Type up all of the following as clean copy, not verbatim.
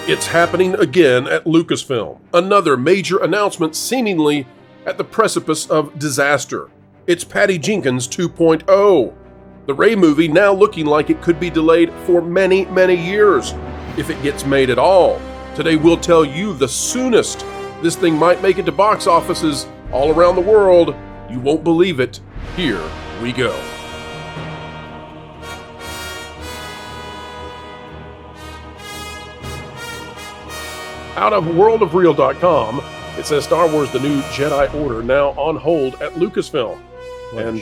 It's happening again at Lucasfilm. Another major announcement seemingly at the precipice of disaster. It's Patty Jenkins 2.0. The Rey movie now looking like it could be delayed for many, many years, if it gets made at all. Today we'll tell you the soonest this thing might make it to box offices all around the world. You won't believe it. Here we go. Out of worldofreal.com, it says Star Wars The New Jedi Order now on hold at Lucasfilm. And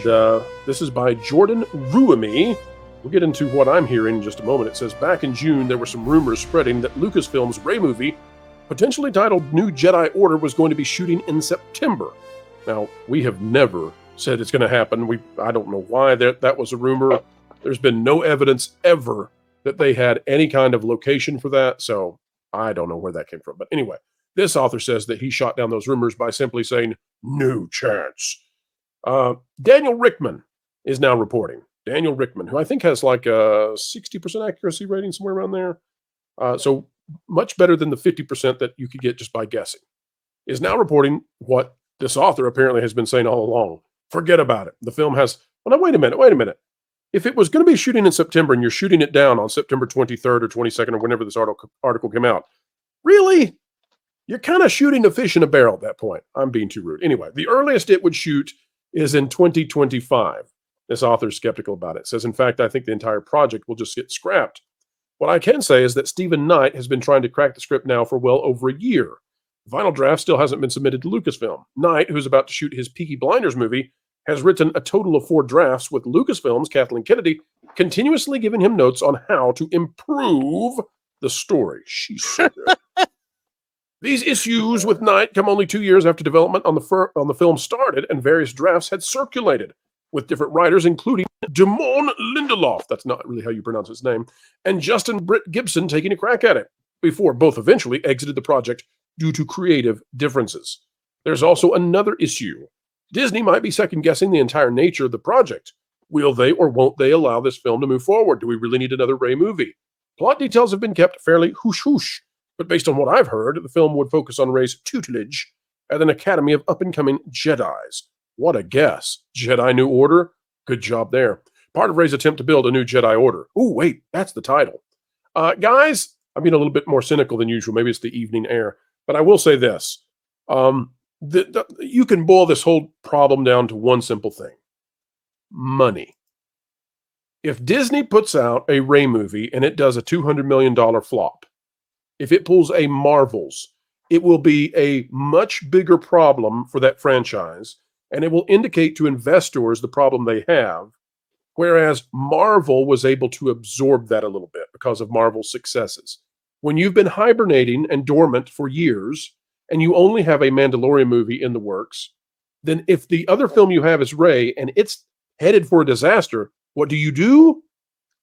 this is by Jordan Ruamy. We'll get into what I'm hearing in just a moment. It says, back in June, there were some rumors spreading that Lucasfilm's Rey movie, potentially titled New Jedi Order, was going to be shooting in September. Now, we have never said it's going to happen. I don't know why that was a rumor. There's been no evidence ever that they had any kind of location for that, so I don't know where that came from. But anyway, this author says that he shot down those rumors by simply saying, no chance. Daniel Rickman is now reporting. Daniel Rickman, who I think has like a 60% accuracy rating, somewhere around there. So much better than the 50% that you could get just by guessing, is now reporting what this author apparently has been saying all along. Forget about it. The film has, well, now wait a minute. If it was going to be shooting in September and you're shooting it down on September 23rd or 22nd or whenever this article came out, really? You're kind of shooting a fish in a barrel at that point. I'm being too rude. Anyway, the earliest it would shoot is in 2025. This author's skeptical about it. Says, in fact, I think the entire project will just get scrapped. What I can say is that Stephen Knight has been trying to crack the script now for well over a year. The final draft still hasn't been submitted to Lucasfilm. Knight, who's about to shoot his Peaky Blinders movie, has written a total of 4 drafts, with Lucasfilm's Kathleen Kennedy continuously giving him notes on how to improve the story. She said these issues with Knight come only 2 years after development on the film started, and various drafts had circulated, with different writers, including Damon Lindelof, that's not really how you pronounce his name, and Justin Britt Gibson taking a crack at it, before both eventually exited the project due to creative differences. There's also another issue. Disney might be second-guessing the entire nature of the project. Will they or won't they allow this film to move forward? Do we really need another Rey movie? Plot details have been kept fairly hush-hush, but based on what I've heard, the film would focus on Rey's tutelage at an academy of up-and-coming Jedis. What a guess. Jedi New Order? Good job there. Part of Rey's attempt to build a new Jedi Order. Oh, wait, that's the title. Guys, I'm being a little bit more cynical than usual. Maybe it's the evening air, but I will say this. You can boil this whole problem down to one simple thing. Money. If Disney puts out a Rey movie and it does a $200 million flop, if it pulls a Marvel's, it will be a much bigger problem for that franchise, and it will indicate to investors the problem they have, whereas Marvel was able to absorb that a little bit because of Marvel's successes. When you've been hibernating and dormant for years, and you only have a Mandalorian movie in the works, then if the other film you have is Rey and it's headed for a disaster, what do?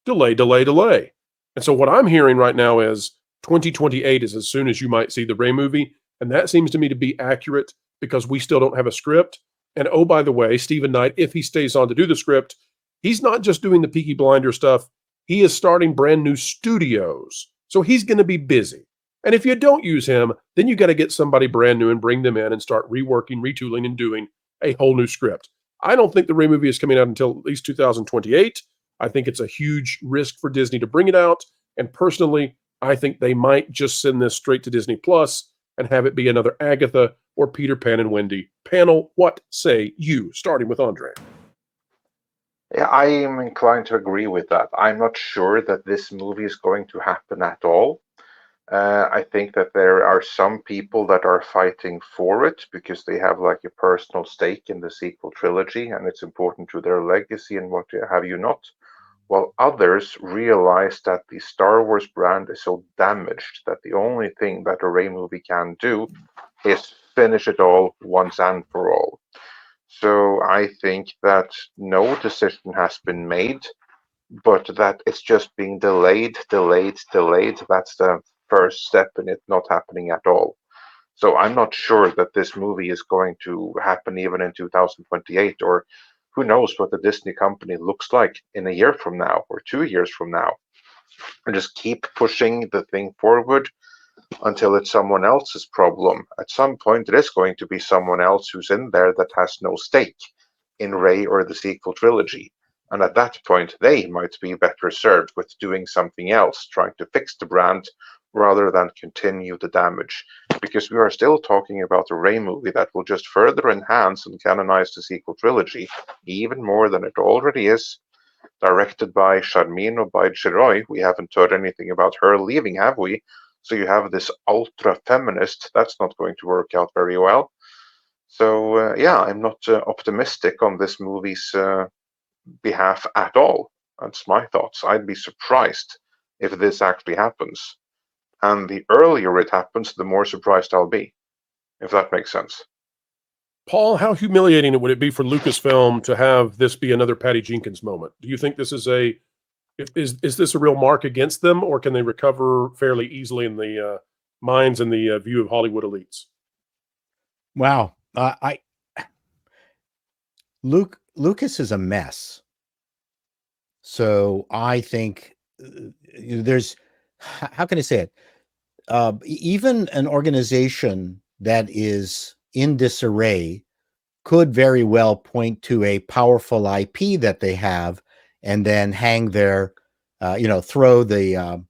Delay. And so what I'm hearing right now is 2028 is as soon as you might see the Rey movie, and that seems to me to be accurate because we still don't have a script. And oh, by the way, Stephen Knight, if he stays on to do the script, he's not just doing the Peaky Blinders stuff, he is starting brand new studios. So he's going to be busy. And if you don't use him, then you got to get somebody brand new and bring them in and start reworking, retooling, and doing a whole new script. I don't think the Rey movie is coming out until at least 2028. I think it's a huge risk for Disney to bring it out. And personally, I think they might just send this straight to Disney Plus and have it be another Agatha or Peter Pan and Wendy. Panel, what say you? Starting with Andre. Yeah, I am inclined to agree with that. I'm not sure that this movie is going to happen at all. I think that there are some people that are fighting for it because they have like a personal stake in the sequel trilogy and it's important to their legacy and what have you not. While others realize that the Star Wars brand is so damaged that the only thing that a Rey movie can do is finish it all once and for all. So I think that no decision has been made, but that it's just being delayed. That's the first step in it not happening at all. So I'm not sure that this movie is going to happen even in 2028, or who knows what the Disney company looks like in a year from now or 2 years from now. And just keep pushing the thing forward until it's someone else's problem. At some point, it is going to be someone else who's in there that has no stake in Rey or the sequel trilogy. And at that point, they might be better served with doing something else, trying to fix the brand rather than continue the damage. Because we are still talking about a Rey movie that will just further enhance and canonize the sequel trilogy, even more than it already is. Directed by Sharmeen Obaid-Chinoy. We haven't heard anything about her leaving, have we? So you have this ultra-feminist. That's not going to work out very well. So yeah, I'm not optimistic on this movie's behalf at all. That's my thoughts. I'd be surprised if this actually happens. And the earlier it happens, the more surprised I'll be, if that makes sense. Paul, how humiliating would it be for Lucasfilm to have this be another Patty Jenkins moment? Do you think this is is this a real mark against them, or can they recover fairly easily in the minds and the view of Hollywood elites? Wow, Lucas is a mess. So I think there's, how can I say it? Even an organization that is in disarray could very well point to a powerful IP that they have and then hang their, throw the,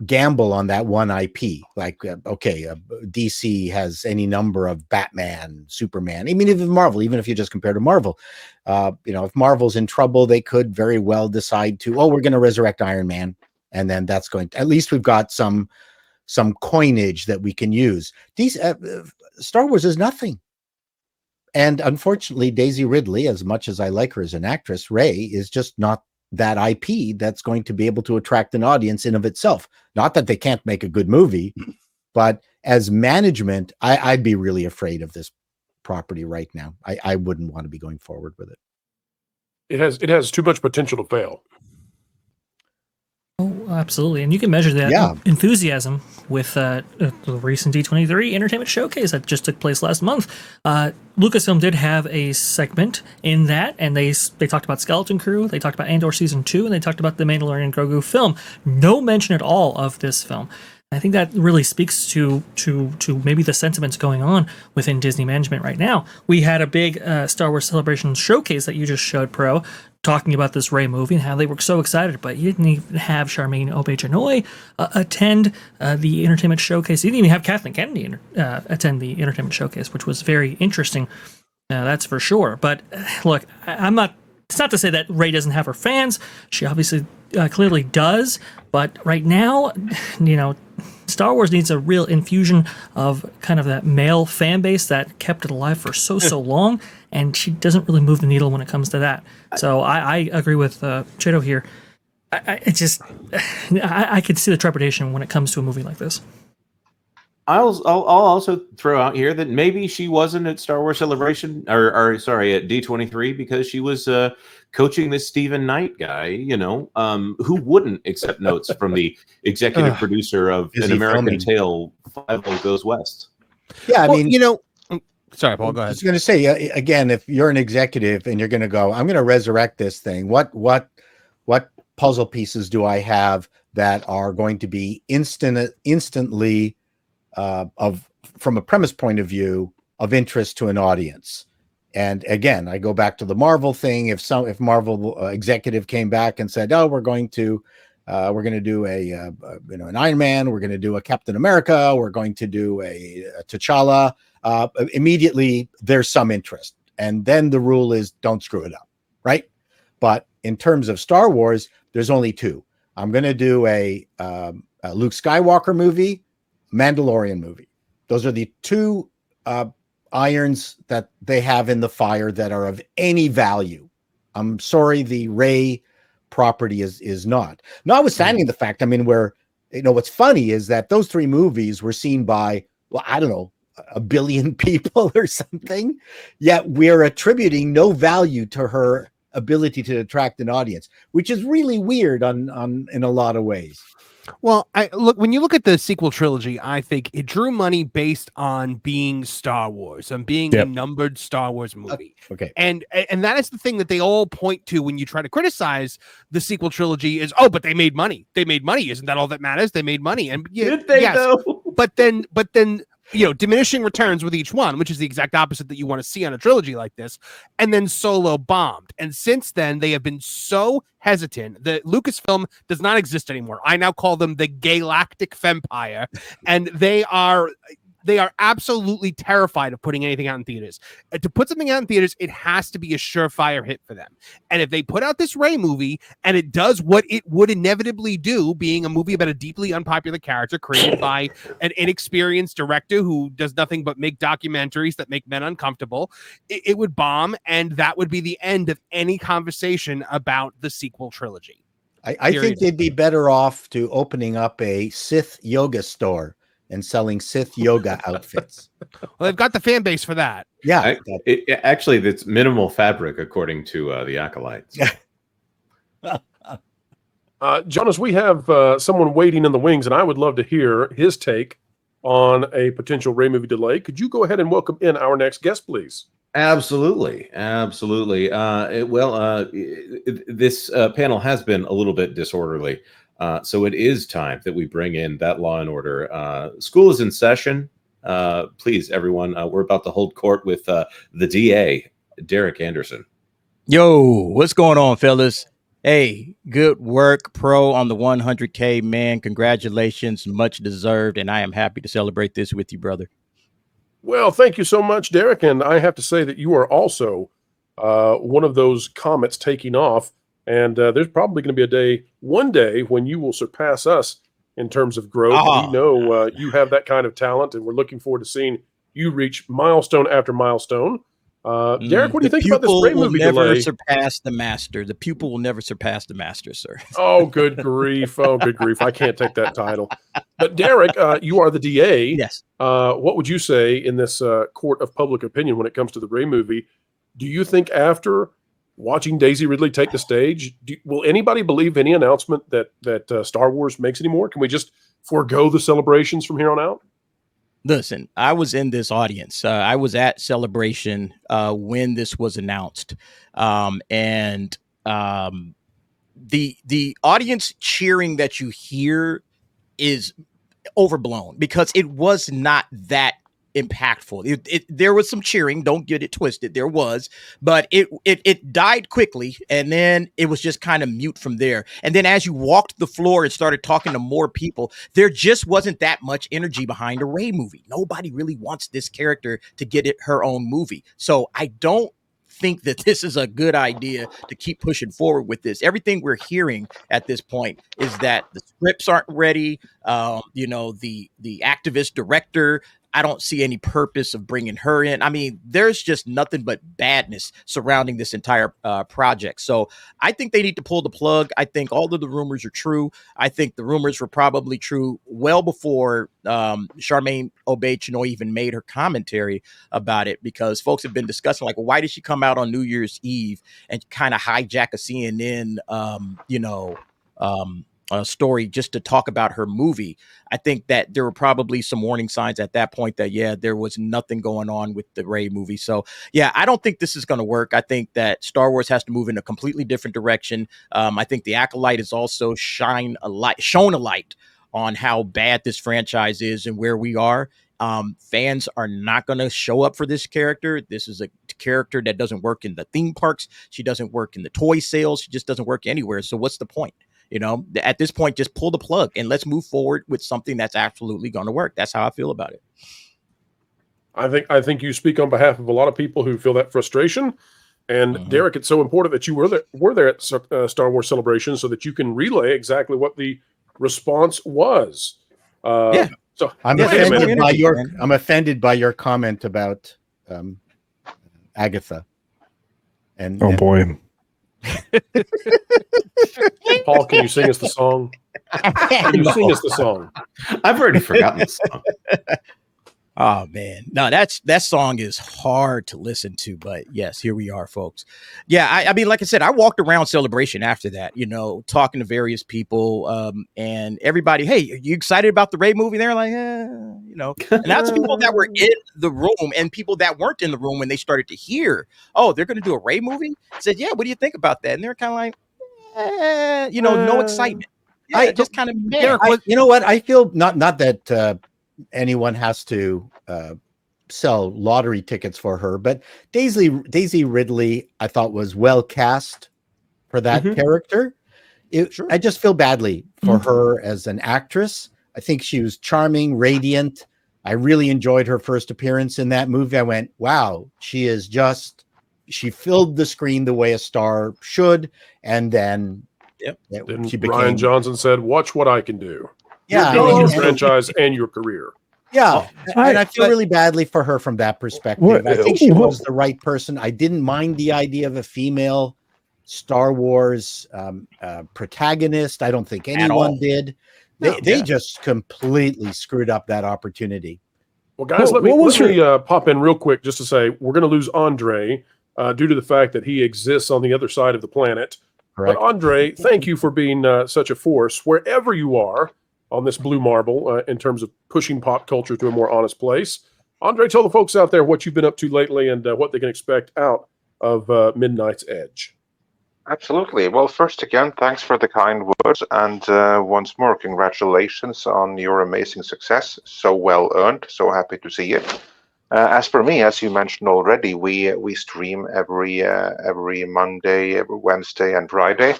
gamble on that one IP. Like, DC has any number of Batman, Superman. I mean, even Marvel, even if you just compare to Marvel, if Marvel's in trouble, they could very well decide to, we're going to resurrect Iron Man. And then that's going to, at least we've got some coinage that we can use. These Star Wars is nothing. And unfortunately, Daisy Ridley, as much as I like her as an actress, Rey is just not that IP that's going to be able to attract an audience in of itself. Not that they can't make a good movie, but as management, I'd be really afraid of this property right now. I wouldn't want to be going forward with it. It has too much potential to fail. Oh, absolutely. And you can measure that enthusiasm with the recent D23 Entertainment Showcase that just took place last month. Lucasfilm did have a segment in that, and they talked about Skeleton Crew, they talked about Andor Season 2, and they talked about the Mandalorian Grogu film. No mention at all of this film. I think that really speaks to maybe the sentiments going on within Disney management right now. We had a big Star Wars Celebration showcase that you just showed, Pro, talking about this Rey movie and how they were so excited, but you didn't even have Sharmeen Obaid-Chinoy attend the entertainment showcase. You didn't even have Kathleen Kennedy attend the entertainment showcase, which was very interesting. That's for sure. But look, it's not to say that Rey doesn't have her fans. She obviously clearly does. But right now, Star Wars needs a real infusion of kind of that male fan base that kept it alive for so long, and she doesn't really move the needle when it comes to that. So I agree with Cheeto here. I could see the trepidation when it comes to a movie like this. I'll also throw out here that maybe she wasn't at Star Wars Celebration, or at D23, because she was coaching this Stephen Knight guy, who wouldn't accept notes from the executive producer of An American Tale, 5 Goes West. Yeah, Sorry, Paul, go ahead. I was going to say, again, if you're an executive and you're going to go, I'm going to resurrect this thing, what puzzle pieces do I have that are going to be instantly from a premise point of view of interest to an audience? And again, I go back to the Marvel thing. If Marvel executive came back and said, we're going to do an Iron Man, we're going to do a Captain America, we're going to do a T'Challa, immediately there's some interest. And then the rule is don't screw it up, right? But in terms of Star Wars, there's only two. I'm going to do a Luke Skywalker movie, Mandalorian movie. Those are the two irons that they have in the fire that are of any value. I'm sorry, the Rey property is not. Notwithstanding the fact, what's funny is that those three movies were seen by, I don't know, 1 billion people or something, yet we're attributing no value to her ability to attract an audience, which is really weird in a lot of ways. Well, look, when you look at the sequel trilogy, I think it drew money based on being Star Wars and being a numbered Star Wars movie. Okay. And that is the thing that they all point to when you try to criticize the sequel trilogy is, but they made money. They made money. Isn't that all that matters? They made money. And did they though? But then diminishing returns with each one, which is the exact opposite that you want to see on a trilogy like this. And then Solo bombed. And since then, they have been so hesitant. The Lucasfilm does not exist anymore. I now call them the Galactic Fempire. And they are absolutely terrified of putting anything out in theaters. To put something out in theaters, it has to be a surefire hit for them. And if they put out this Rey movie and it does what it would inevitably do, being a movie about a deeply unpopular character created by an inexperienced director who does nothing but make documentaries that make men uncomfortable, it would bomb, and that would be the end of any conversation about the sequel trilogy. I think they'd be better off to opening up a Sith yoga store and selling Sith yoga outfits. Well, they've got the fan base for that. Yeah. Actually, that's minimal fabric, according to the Acolytes. Jonas, we have someone waiting in the wings, and I would love to hear his take on a potential Rey movie delay. Could you go ahead and welcome in our next guest, please? Absolutely. This panel has been a little bit disorderly. So it is time that we bring in that Law and Order. School is in session. Please, everyone, we're about to hold court with the DA, Derek Anderson. Yo, what's going on, fellas? Hey, good work, Pro, on the 100K, man. Congratulations, much deserved, and I am happy to celebrate this with you, brother. Well, thank you so much, Derek. And I have to say that you are also one of those comets taking off. And there's probably going to be one day when you will surpass us in terms of growth. We know you have that kind of talent, and we're looking forward to seeing you reach milestone after milestone. Derek, what do you think about this Rey movie delay? The pupil will never surpass the master. The pupil will never surpass the master, sir. Oh, good grief. Oh, good grief. I can't take that title. But Derek, you are the DA. Yes. What would you say in this court of public opinion when it comes to the Rey movie? Do you think after watching Daisy Ridley take the stage, will anybody believe any announcement that Star Wars makes anymore? Can we just forego the celebrations from here on out? Listen, I was in this audience. I was at Celebration when this was announced, and the audience cheering that you hear is overblown because it was not that impactful. There was some cheering, don't get it twisted, there was, but it died quickly, and then it was just kind of mute from there. And then as you walked the floor and started talking to more people, there just wasn't that much energy behind a Rey movie. Nobody really wants this character to get her own movie. So I don't think that this is a good idea to keep pushing forward with this. Everything we're hearing at this point is that the scripts aren't ready. The activist director, I don't see any purpose of bringing her in. I mean, there's just nothing but badness surrounding this entire project. So I think they need to pull the plug. I think all of the rumors are true. I think the rumors were probably true well before Charmaine Obaid-Chinoy even made her commentary about it, because folks have been discussing, like, well, why did she come out on New Year's Eve and kind of hijack a CNN, a story just to talk about her movie? I think that there were probably some warning signs at that point that, yeah, there was nothing going on with the Rey movie. So, yeah, I don't think this is going to work. I think that Star Wars has to move in a completely different direction. I think the Acolyte has also shown a light on how bad this franchise is and where we are. Fans are not going to show up for this character. This is a character that doesn't work in the theme parks. She doesn't work in the toy sales. She just doesn't work anywhere. So what's the point? At this point, just pull the plug and let's move forward with something that's absolutely going to work. That's how I feel about it. I think you speak on behalf of a lot of people who feel that frustration. And Derek, it's so important that you were there at Star Wars Celebration so that you can relay exactly what the response was. Yeah. So I'm offended by your comment about Agatha. And boy. Paul, can you sing us the song? Can you sing us the song? I've already forgotten the song. Oh man, no, that song is hard to listen to, but yes, here we are, folks. Yeah, I mean, like I said, I walked around Celebration after that, talking to various people, and everybody. Hey, are you excited about the Ray movie? They're like, and that's people that were in the room and people that weren't in the room when they started to hear, oh, they're going to do a Ray movie. Said, yeah, what do you think about that? And they're kind of like, no excitement. Yeah, just kind of. You know what? I feel not that. Anyone has to sell lottery tickets for her, but Daisy Ridley, I thought was well cast for that character. Sure. I just feel badly for her as an actress. I think she was charming, radiant. I really enjoyed her first appearance in that movie. I went, wow, she filled the screen the way a star should. And then Ryan Johnson said, watch what I can do. Yeah, your franchise and your career. Yeah, and I feel really badly for her from that perspective. I think she was the right person. I didn't mind the idea of a female Star Wars protagonist. I don't think anyone did. They just completely screwed up that opportunity. Well, guys, let me pop in real quick just to say we're going to lose Andre due to the fact that he exists on the other side of the planet. Correct. But Andre, thank you for being such a force wherever you are on this blue marble in terms of pushing pop culture to a more honest place. Andre, tell the folks out there what you've been up to lately and what they can expect out of Midnight's Edge. Absolutely. Well, first again, thanks for the kind words. And once more, congratulations on your amazing success. So well earned. So happy to see it. As for me, as you mentioned already, we stream every Monday, every Wednesday, and Friday.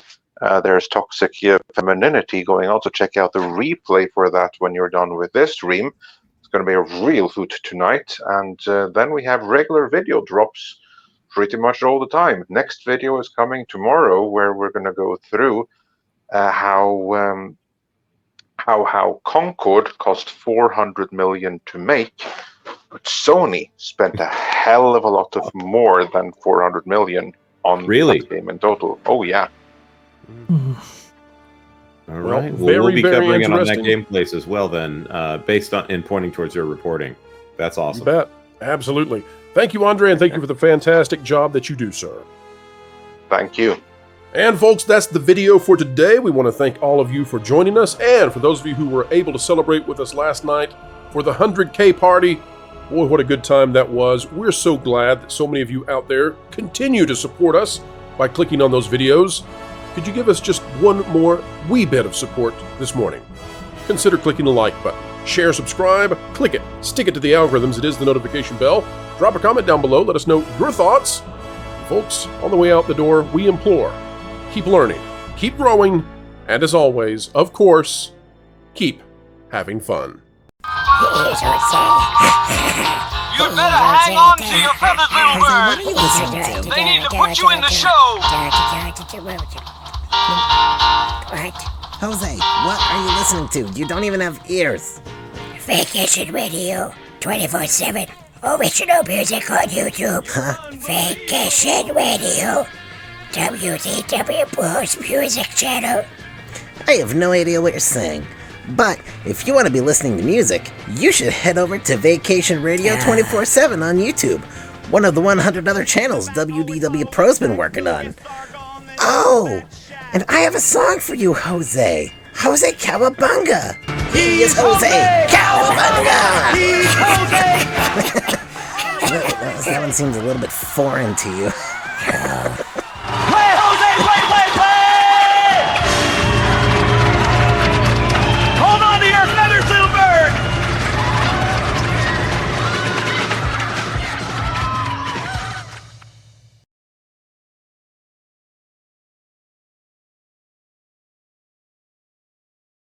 There's Toxic Femininity going on, so check out the replay for that when you're done with this stream. It's going to be a real hoot tonight. And then we have regular video drops pretty much all the time. Next video is coming tomorrow, where we're going to go through how Concorde cost $400 million to make, but Sony spent a hell of a lot of more than $400 million on that game in total. Oh yeah. All right. We'll be covering it on that gameplays as well then, based on and pointing towards your reporting. That's awesome. You bet. Absolutely. Thank you, Andre, and thank you for the fantastic job that you do, sir. Thank you. And folks, that's the video for today. We want to thank all of you for joining us, and for those of you who were able to celebrate with us last night for the 100K party. Boy, what a good time that was. We're so glad that so many of you out there continue to support us by clicking on those videos. Could you give us just one more wee bit of support this morning? Consider clicking the like button. Share, subscribe, click it, stick it to the algorithms. It is the notification bell. Drop a comment down below. Let us know your thoughts. Folks, on the way out the door, we implore, keep learning, keep growing, and as always, of course, keep having fun. You'd better hang on to your feathers, little bird. They need to put you in the show. What? Jose, what are you listening to? You don't even have ears. Vacation Radio 24/7. Original music on YouTube. Vacation Radio. WDW Pro Music Channel. I have no idea what you're saying. But if you want to be listening to music, you should head over to Vacation Radio 24/7 on YouTube. One of the 100 other channels WDW Pro's been working on. Oh, and I have a song for you, Jose. Jose Cowabunga. He is Jose Cowabunga. He's Jose. That one seems a little bit foreign to you.